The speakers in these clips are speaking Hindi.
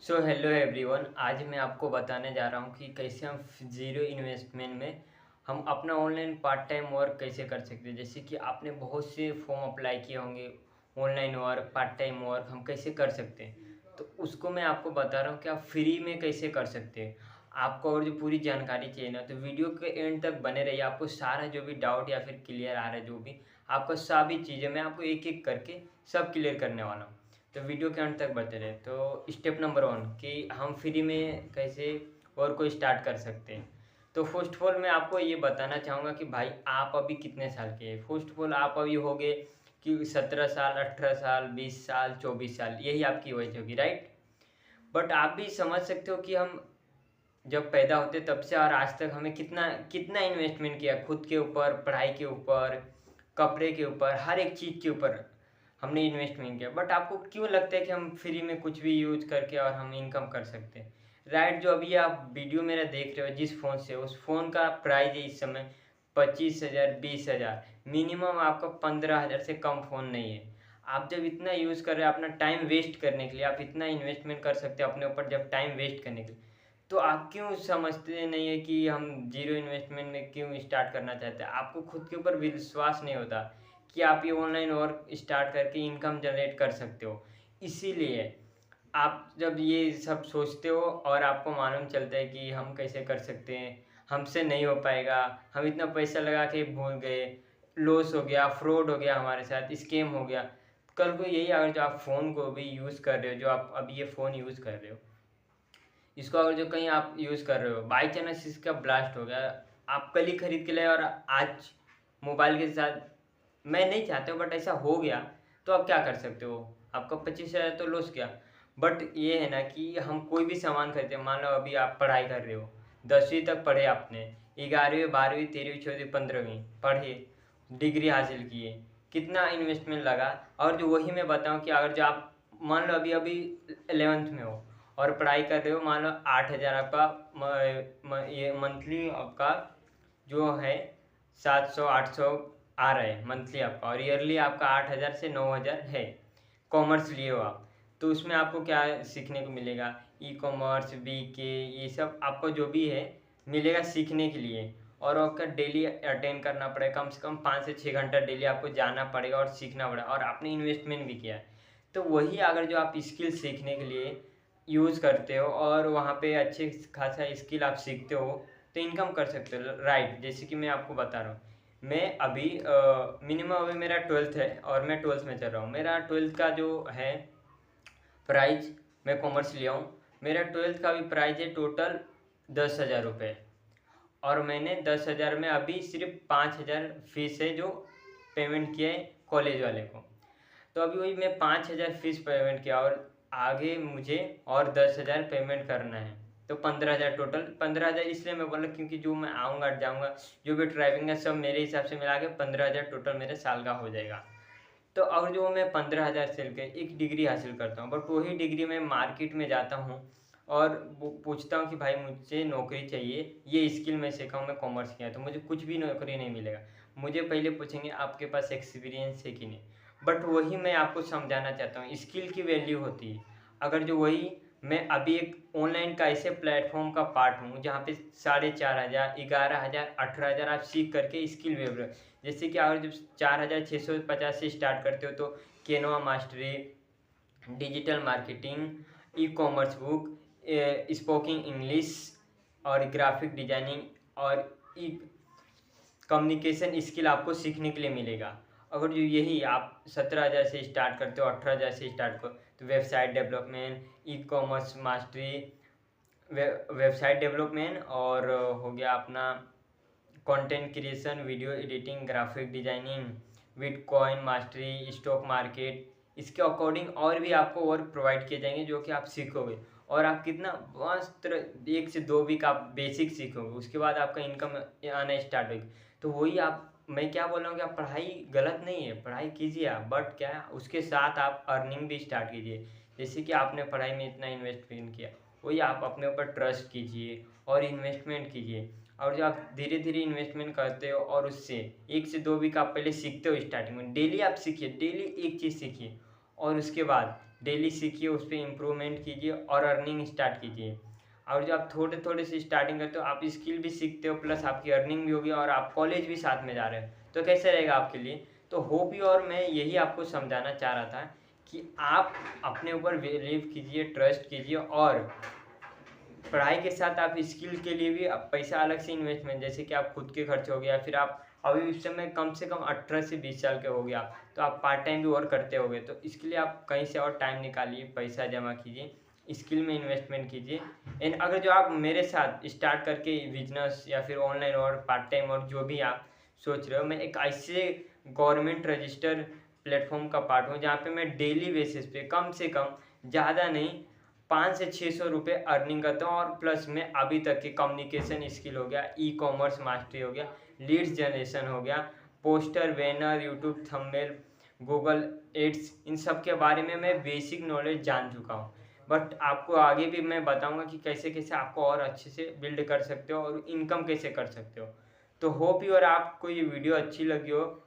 So hello everyone. आज मैं आपको बताने जा रहा हूँ कि कैसे हम ज़ीरो इन्वेस्टमेंट में हम अपना ऑनलाइन पार्ट टाइम वर्क कैसे कर सकते हैं। जैसे कि आपने बहुत से फॉर्म अप्लाई किए होंगे, online work, part time work हम कैसे कर सकते हैं। तो उसको मैं आपको बता रहा हूँ कि आप फ्री में कैसे कर सकते हैं। आपको और जो पूरी जानकारी चाहिए ना, तो वीडियो के एंड तक बने रहिए। आपको सारा जो भी डाउट या फिर क्लियर आ रहा है, जो भी आपको सभी चीज़ें मैं आपको एक एक करके सब क्लियर करने वाला हूँ। तो वीडियो के अंत तक बचे रहे। तो स्टेप नंबर 1 कि हम फ्री में कैसे और को स्टार्ट कर सकते हैं। तो फर्स्ट ऑफ ऑल मैं आपको ये बताना चाहूँगा कि भाई आप अभी कितने साल के हैं। फर्स्ट ऑफ ऑल आप अभी हो गए कि 17 साल, 18 साल, 20 साल, 24 साल, यही आपकी एज होगी, राइट। बट आप भी समझ सकते हो कि हम जब पैदा होते तब से और आज तक हमें कितना कितना इन्वेस्टमेंट किया खुद के ऊपर, पढ़ाई के ऊपर, कपड़े के ऊपर, हर एक चीज़ के ऊपर हमने इन्वेस्टमेंट किया। बट आपको क्यों लगता है कि हम फ्री में कुछ भी यूज करके और हम इनकम कर सकते हैं, राइट। जो अभी आप वीडियो मेरा देख रहे हो जिस फ़ोन से, उस फ़ोन का प्राइस है इस समय 25,000, 20,000, मिनिमम आपका 15,000 से कम फ़ोन नहीं है। आप जब इतना यूज़ कर रहे हैं अपना टाइम वेस्ट करने के लिए, आप इतना इन्वेस्टमेंट कर सकते हो अपने ऊपर जब टाइम वेस्ट करने के लिए, तो आप क्यों समझते नहीं है कि हम ज़ीरो इन्वेस्टमेंट में क्यों स्टार्ट करना चाहते हैं? आपको खुद के ऊपर विश्वास नहीं होता कि आप ये ऑनलाइन वर्क स्टार्ट करके इनकम जनरेट कर सकते हो। इसीलिए आप जब ये सब सोचते हो और आपको मालूम चलता है कि हम कैसे कर सकते हैं, हमसे नहीं हो पाएगा, हम इतना पैसा लगा के भूल गए, लॉस हो गया, फ्रॉड हो गया हमारे साथ, स्कैम हो गया। कल को यही अगर जो आप फ़ोन को भी यूज़ कर रहे हो, जो आप अभी ये फ़ोन यूज़ कर रहे हो, इसको अगर जो कहीं आप यूज़ कर रहे हो, बाई चांस इसका ब्लास्ट हो गया, आप कल ही खरीद के लाए और आज मोबाइल के साथ, मैं नहीं चाहता हूँ बट ऐसा हो गया, तो आप क्या कर सकते हो? आपका 25,000 तो लॉस गया। बट ये है ना कि हम कोई भी सामान खरीदते हैं, मान लो अभी आप पढ़ाई कर रहे हो, 10वीं तक पढ़े आपने, 11वीं, 12वीं, 13वीं, 14वीं, 15वीं पढ़े, डिग्री हासिल किए, कितना इन्वेस्टमेंट लगा। और जो वही मैं बताऊँ कि अगर जो आप मान लो अभी-अभी 11th में हो और पढ़ाई कर रहे हो, मान लो 8,000 आपका ये मंथली आपका जो है 700-800 आ रहा है मंथली आपका, और ईयरली आपका 8,000 से 9,000 है। कॉमर्स लिए हो आप, तो उसमें आपको क्या सीखने को मिलेगा? ई-कॉमर्स, बीके, ये सब आपको जो भी है मिलेगा सीखने के लिए। और आपका डेली अटेंड करना पड़ेगा, कम से कम 5 से 6 घंटा डेली आपको जाना पड़ेगा और सीखना पड़ेगा, और आपने इन्वेस्टमेंट भी किया है। तो वही अगर जो आप स्किल सीखने के लिए यूज़ करते हो और वहाँ पे अच्छे खासा स्किल आप सीखते हो, तो इनकम कर सकते हो, राइट। जैसे कि मैं आपको बता रहा हूँ, मैं अभी मिनिमम अभी मेरा 12th है और मैं 12th में चल रहा हूँ। मेरा 12th का जो है प्राइज़, मैं कॉमर्स लिया हूँ, मेरा 12th का भी प्राइज़ है टोटल 10,000 रुपये। और मैंने 10,000 में अभी सिर्फ 5,000 फीस है जो पेमेंट किया है कॉलेज वाले को। तो अभी वही मैं 5,000 फीस पेमेंट किया और आगे मुझे और 10,000 पेमेंट करना है। तो 15,000 टोटल, 15,000 इसलिए मैं बोला क्योंकि जो मैं आऊँगा जाऊँगा, जो भी ड्राइविंग है सब मेरे हिसाब से मिला के 15,000 टोटल मेरे साल का हो जाएगा। तो और जो मैं 15,000 से लेके एक डिग्री हासिल करता हूँ, बट वही डिग्री मैं मार्केट में जाता हूँ और वो पूछता हूँ कि भाई मुझे नौकरी चाहिए, ये स्किल मैं सीखा हूँ, मैं कॉमर्स किया है, तो मुझे कुछ भी नौकरी नहीं मिलेगा। मुझे पहले पूछेंगे आपके पास एक्सपीरियंस है कि नहीं। बट वही मैं आपको समझाना चाहता हूँ, स्किल की वैल्यू होती है। अगर जो वही मैं अभी एक ऑनलाइन का ऐसे प्लेटफॉर्म का पार्ट हूँ जहाँ पे 4,500, 11,000, 18,000 आप सीख करके स्किल डेवलप, जैसे कि अगर जब 4,650 से स्टार्ट करते हो तो Canva mastery, digital marketing, e commerce book, speaking English और ग्राफिक डिजाइनिंग और ई कम्युनिकेशन स्किल आपको सीखने के लिए मिलेगा। अगर जो यही आप 17,000 से स्टार्ट करते हो, 18,000 से स्टार्ट करो, तो website development, e commerce mastery, website development, और हो गया अपना content creation, video editing, graphic designing, bitcoin mastery, stock market, इसके अकॉर्डिंग और भी आपको वर्क प्रोवाइड किए जाएंगे जो कि आप सीखोगे। और आप कितना मस्त 1 से 2 वीक आप बेसिक सीखोगे, उसके बाद आपका इनकम आना स्टार्ट होगी। तो वही आप, मैं क्या बोल रहा हूँ कि आप पढ़ाई गलत नहीं है, पढ़ाई कीजिए आप, बट क्या उसके साथ आप अर्निंग भी स्टार्ट कीजिए। जैसे कि आपने पढ़ाई में इतना इन्वेस्टमेंट किया, वही आप अपने ऊपर ट्रस्ट कीजिए और इन्वेस्टमेंट कीजिए। और जो आप धीरे धीरे इन्वेस्टमेंट करते हो और उससे 1 से 2 वीक आप पहले सीखते हो, स्टार्टिंग में डेली आप सीखिए, डेली एक चीज़ सीखिए। और उसके बाद डेली सीखिए, उस पे इम्प्रूवमेंट कीजिए और अर्निंग स्टार्ट कीजिए। और जो आप थोड़े-थोड़े से स्टार्टिंग करते हो, आप स्किल भी सीखते हो, प्लस आपकी अर्निंग भी होगी और आप कॉलेज भी साथ में जा रहे हो, तो कैसे रहेगा आपके लिए? तो होप यू, और मैं यही आपको समझाना चाह रहा था कि आप अपने ऊपर बिलीव कीजिए, ट्रस्ट कीजिए और पढ़ाई के साथ आप स्किल के लिए भी आप पैसा अलग से इन्वेस्टमेंट, जैसे कि आप खुद के खर्च हो गया, फिर आप अभी इस समय कम से कम 18 से 20 साल के हो गए आप, तो आप पार्ट टाइम भी वर्क करते होगे, तो इसके लिए आप कहीं से और टाइम निकालिए, पैसा जमा कीजिए, स्किल में इन्वेस्टमेंट कीजिए। एंड अगर जो आप मेरे साथ स्टार्ट करके बिजनेस या फिर ऑनलाइन और पार्ट टाइम और जो भी आप सोच रहे हो, मैं एक ऐसे गवर्नमेंट रजिस्टर प्लेटफॉर्म का पार्ट हूँ जहाँ पे मैं डेली बेसिस पे कम से कम, ज़्यादा नहीं, 5 से 600 रुपये अर्निंग करता हूँ। और प्लस में अभी तक के कम्युनिकेशन स्किल हो गया, ई कॉमर्स मास्टरी हो गया, लीड्स जनरेशन हो गया, poster, banner, YouTube thumbnail, Google ads, इन सब के बारे में मैं बेसिक नॉलेज जान चुका हूँ। बट आपको आगे भी मैं बताऊंगा कि कैसे कैसे आपको और अच्छे से बिल्ड कर सकते हो और इनकम कैसे कर सकते हो। तो होप यू और आपको ये वीडियो अच्छी लगी हो।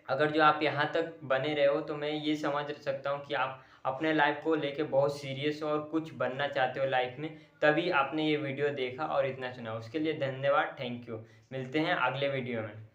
अगर जो आप यहाँ तक बने रहे हो तो मैं ये समझ सकता हूँ कि आप अपने लाइफ को लेके बहुत सीरियस हो और कुछ बनना चाहते हो लाइफ में, तभी आपने ये वीडियो देखा और इतना सुना। उसके लिए धन्यवाद, थैंक यू। मिलते हैं अगले वीडियो में।